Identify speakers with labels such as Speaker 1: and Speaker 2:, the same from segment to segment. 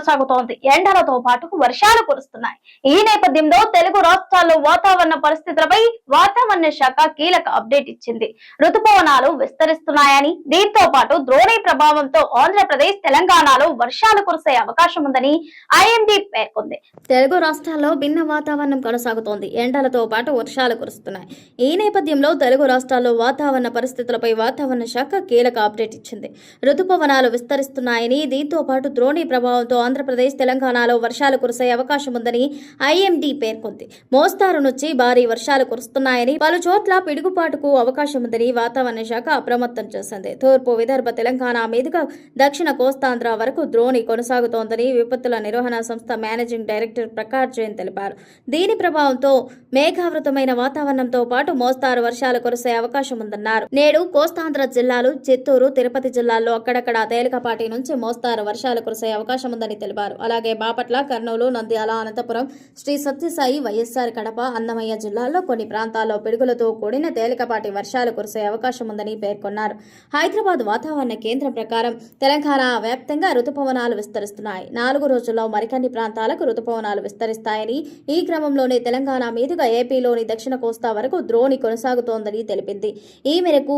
Speaker 1: కొనసాగుతోంది. ఎండలతో పాటు వర్షాలు కురుస్తున్నాయి. ఈ నేపథ్యంలో తెలుగు రాష్ట్రాల్లో వాతావరణ పరిస్థితులపై వాతావరణ శాఖ కీలక అప్డేట్ ఇచ్చింది. రుతుపవనాలు విస్తరిస్తున్నాయని, దీంతో పాటు ద్రోణి ప్రభావంతో ఆంధ్రప్రదేశ్, తెలంగాణలో వర్షాలు కురిసే అవకాశం ఉందని ఐఎండీ పేర్కొంది. తెలుగు రాష్ట్రాల్లో భిన్న వాతావరణం కొనసాగుతోంది. ఎండలతో పాటు వర్షాలు కురుస్తున్నాయి. ఈ నేపథ్యంలో తెలుగు రాష్ట్రాల్లో వాతావరణ పరిస్థితులపై వాతావరణ శాఖ కీలక అప్డేట్ ఇచ్చింది. రుతుపవనాలు విస్తరిస్తున్నాయని, దీంతో పాటు ద్రోణి ప్రభావంతో ఆంధ్రప్రదేశ్, తెలంగాణలో వర్షాలు కురిసే అవకాశం ఉందని ఐఎండీ పేర్కొంది. మోస్తారు నుంచి భారీ వర్షాలు కురుస్తున్నాయని, పలు చోట్ల పిడుగుపాటుకు అవకాశం ఉందని వాతావరణ శాఖ అప్రమత్తం చేసింది. తూర్పు విదర్భ, తెలంగాణ మీదుగా దక్షిణ కోస్తాంధ్ర వరకు ద్రోణి కొనసాగుతోందని విపత్తుల నిర్వహణ సంస్థ మేనేజింగ్ డైరెక్టర్ ప్రకాష్ జైన్ తెలిపారు. దీని ప్రభావంతో మేఘావృతమైన వాతావరణంతో పాటు మోస్తారు వర్షాలు కురిసే అవకాశం ఉందన్నారు. నేడు కోస్తాంధ్ర జిల్లాలు, చిత్తూరు, తిరుపతి జిల్లాల్లో అక్కడక్కడ తేలికపాటి నుంచి మోస్తారు వర్షాలు కురిసే అవకాశం ఉందని తెలిపారు. అలాగే బాపట్ల, కర్నూలు, నంద్యాల, అనంతపురం, శ్రీ సత్యసాయి, వైఎస్ఆర్ కడప, అన్నమయ్య జిల్లాల్లో కొన్ని ప్రాంతాల్లో పిడుగులతో కూడిన తేలికపాటి వర్షాలు కురిసే అవకాశం ఉందని పేర్కొన్నారు. హైదరాబాద్ వాతావరణ కేంద్రం ప్రకారం తెలంగాణ వ్యాప్తంగా రుతుపవనాలు విస్తరిస్తున్నాయి. 4 రోజుల్లో మరికొన్ని ప్రాంతాలకు రుతుపవనాలు విస్తరిస్తాయని, ఈ క్రమంలోనే తెలంగాణ మీదుగా ఏపీలోని దక్షిణ కోస్తా వరకు ద్రోణి కొనసాగుతోందని తెలిపింది. ఈ మేరకు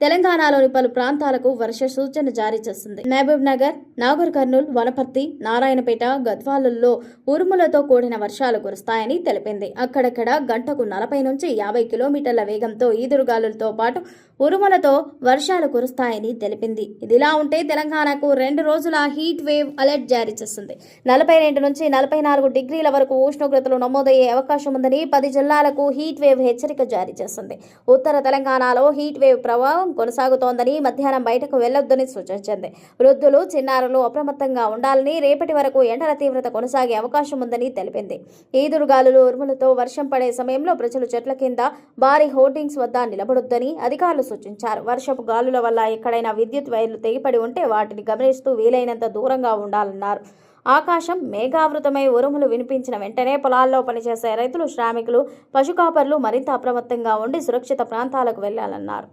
Speaker 1: తెలంగాణలోని పలు ప్రాంతాలకు వర్ష సూచన జారీ చేసింది. మహబూబ్ నగర్, నాగర్ కర్నూల్, వనపర్తి, నారాయణపేట, గద్వాలలో ఉరుములతో కూడిన వర్షాలు కురుస్తాయని తెలిపింది. అక్కడక్కడ గంటకు 40 నుంచి 50 కిలోమీటర్ల వేగంతో ఈదురుగాలులతో పాటు ఉరుములతో వర్షాలు కురుస్తాయని తెలిపింది. ఇదిలా ఉంటే తెలంగాణకు 2 రోజుల హీట్ వేవ్ అలర్ట్ జారీ చేసింది. 42 నుంచి 44 డిగ్రీల వరకు ఉష్ణోగ్రతలు నమోదయ్యే అవకాశం ఉందని 10 జిల్లాలకు హీట్ వేవ్ హెచ్చరిక జారీ చేసింది. ఉత్తర తెలంగాణలో హీట్ వేవ్ ప్రభావం కొనసాగుతోందని, మధ్యాహ్నం బయటకు వెళ్లొద్దని సూచించింది. వృద్ధులు, చిన్నారులు అప్రమత్తంగా ఉండాలని, రేపటి వరకు ఎండల తీవ్రత కొనసాగే అవకాశం ఉందని తెలిపింది. ఈదురుగాలులు, ఉరుములతో వర్షం పడే సమయంలో ప్రజలు చెట్ల కింద, భారీ హోర్డింగ్స్ వద్ద నిలబడొద్దని అధికారులు సూచించారు. వర్షపు గాలుల వల్ల ఎక్కడైనా విద్యుత్ వైర్లు తెగిపడి ఉంటే వాటిని గమనిస్తూ వీలైనంత దూరంగా ఉండాలన్నారు. ఆకాశం మేఘావృతమై ఉరుములు వినిపించిన వెంటనే పొలాల్లో పనిచేసే రైతులు, శ్రామికులు, పశుకాపర్లు మరింత అప్రమత్తంగా ఉండి సురక్షిత ప్రాంతాలకు వెళ్లాలన్నారు.